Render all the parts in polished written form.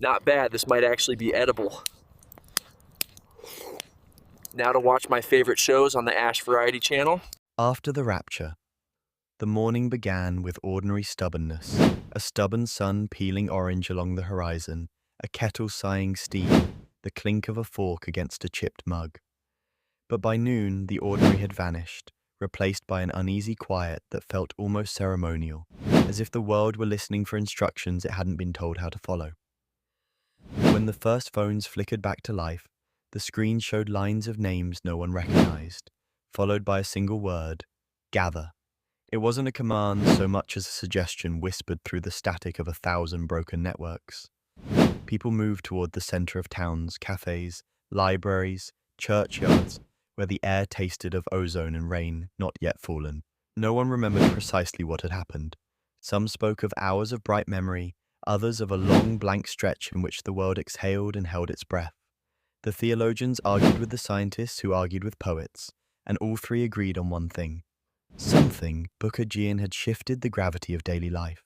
Not bad, this might actually be edible. Now to watch my favorite shows on the Ash Variety channel. After the Rapture. The morning began with ordinary stubbornness, a stubborn sun peeling orange along the horizon, a kettle sighing steam, the clink of a fork against a chipped mug. But by noon, the ordinary had vanished, replaced by an uneasy quiet that felt almost ceremonial, as if the world were listening for instructions it hadn't been told how to follow. When the first phones flickered back to life, the screen showed lines of names no one recognized, followed by a single word, gather. It wasn't a command so much as a suggestion whispered through the static of 1,000 broken networks. People moved toward the center of towns, cafes, libraries, churchyards, where the air tasted of ozone and rain not yet fallen. No one remembered precisely what had happened. Some spoke of hours of bright memory, others of a long blank stretch in which the world exhaled and held its breath. The theologians argued with the scientists who argued with poets, and all three agreed on one thing. Something Bookaghian had shifted the gravity of daily life,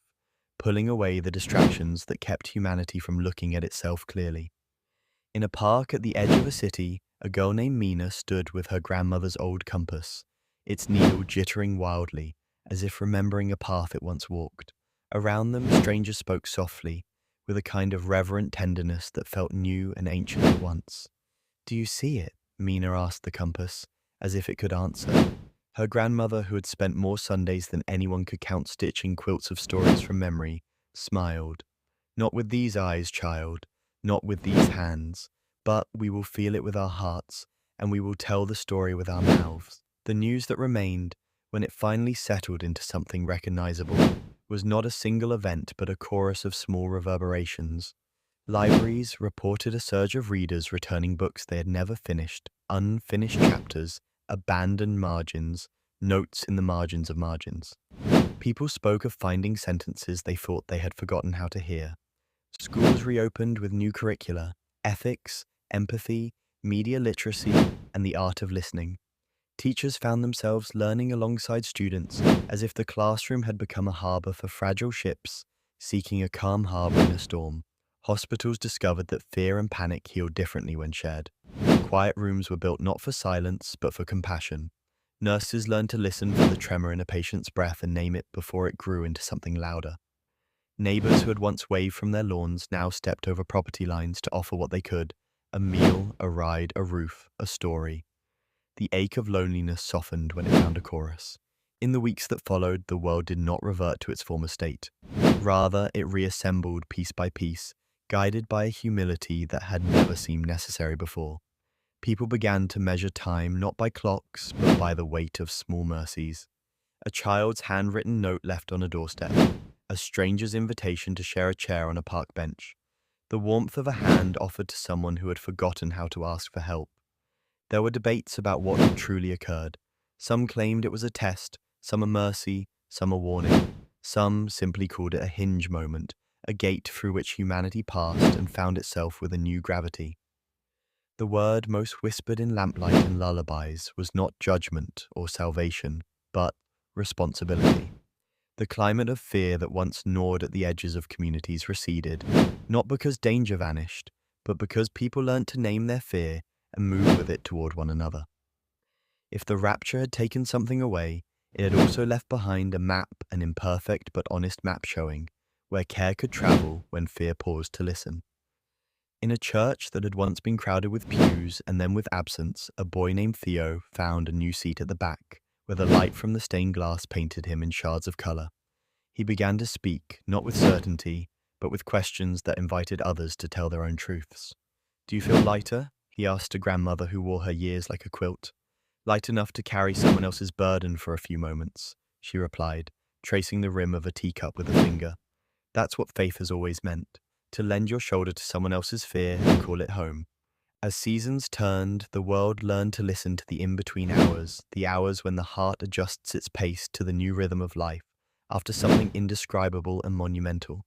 pulling away the distractions that kept humanity from looking at itself clearly. In a park at the edge of a city, a girl named Mina stood with her grandmother's old compass, its needle jittering wildly, as if remembering a path it once walked. Around them, strangers spoke softly, with a kind of reverent tenderness that felt new and ancient at once. "Do you see it?" Mina asked the compass, as if it could answer. Her grandmother, who had spent more Sundays than anyone could count stitching quilts of stories from memory, smiled. "Not with these eyes, child, not with these hands, but we will feel it with our hearts, and we will tell the story with our mouths." The news that remained, when it finally settled into something recognizable, was not a single event but a chorus of small reverberations. Libraries reported a surge of readers returning books they had never finished, unfinished chapters, abandoned margins, notes in the margins of margins. People spoke of finding sentences they thought they had forgotten how to hear. Schools reopened with new curricula, ethics, empathy, media literacy, and the art of listening. Teachers found themselves learning alongside students as if the classroom had become a harbor for fragile ships, seeking a calm harbor in a storm. Hospitals discovered that fear and panic healed differently when shared. Quiet rooms were built not for silence, but for compassion. Nurses learned to listen for the tremor in a patient's breath and name it before it grew into something louder. Neighbors who had once waved from their lawns now stepped over property lines to offer what they could: a meal, a ride, a roof, a story. The ache of loneliness softened when it found a chorus. In the weeks that followed, the world did not revert to its former state. Rather, it reassembled piece by piece, guided by a humility that had never seemed necessary before. People began to measure time not by clocks, but by the weight of small mercies. A child's handwritten note left on a doorstep, a stranger's invitation to share a chair on a park bench, the warmth of a hand offered to someone who had forgotten how to ask for help. There were debates about what had truly occurred. Some claimed it was a test, some a mercy, some a warning. Some simply called it a hinge moment, a gate through which humanity passed and found itself with a new gravity. The word most whispered in lamplight and lullabies was not judgment or salvation, but responsibility. The climate of fear that once gnawed at the edges of communities receded, not because danger vanished, but because people learnt to name their fear and move with it toward one another. If the rapture had taken something away, it had also left behind a map, an imperfect but honest map showing where care could travel when fear paused to listen. In a church that had once been crowded with pews and then with absence, a boy named Theo found a new seat at the back, where the light from the stained glass painted him in shards of color. He began to speak, not with certainty, but with questions that invited others to tell their own truths. "Do you feel lighter?" he asked a grandmother who wore her years like a quilt. "Light enough to carry someone else's burden for a few moments," she replied, tracing the rim of a teacup with a finger. That's what faith has always meant, to lend your shoulder to someone else's fear and call it home. As seasons turned, the world learned to listen to the in-between hours, the hours when the heart adjusts its pace to the new rhythm of life, after something indescribable and monumental.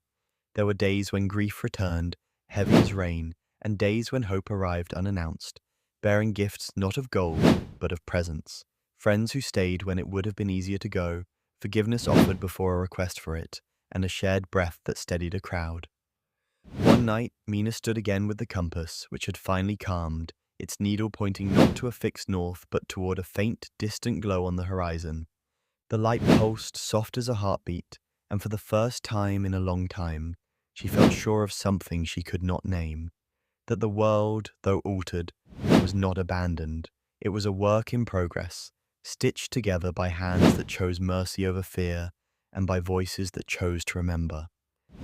There were days when grief returned, heavy as rain, and days when hope arrived unannounced, bearing gifts not of gold, but of presence. Friends who stayed when it would have been easier to go, forgiveness offered before a request for it, and a shared breath that steadied a crowd. One night, Mina stood again with the compass, which had finally calmed, its needle pointing not to a fixed north but toward a faint, distant glow on the horizon. The light pulsed soft as a heartbeat, and for the first time in a long time, she felt sure of something she could not name. That the world, though altered, was not abandoned. It was a work in progress, stitched together by hands that chose mercy over fear, and by voices that chose to remember.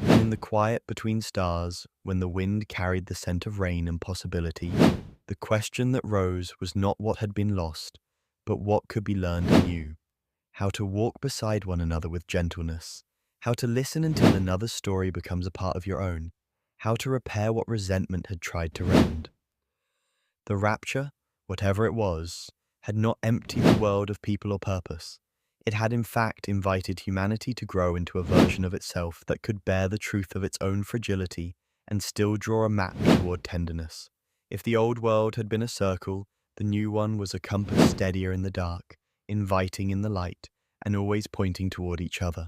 And in the quiet between stars, when the wind carried the scent of rain and possibility, the question that rose was not what had been lost, but what could be learned anew. How to walk beside one another with gentleness, how to listen until another's story becomes a part of your own, how to repair what resentment had tried to rend. The rapture, whatever it was, had not emptied the world of people or purpose. It had in fact invited humanity to grow into a version of itself that could bear the truth of its own fragility and still draw a map toward tenderness. If the old world had been a circle, the new one was a compass steadier in the dark, inviting in the light, and always pointing toward each other.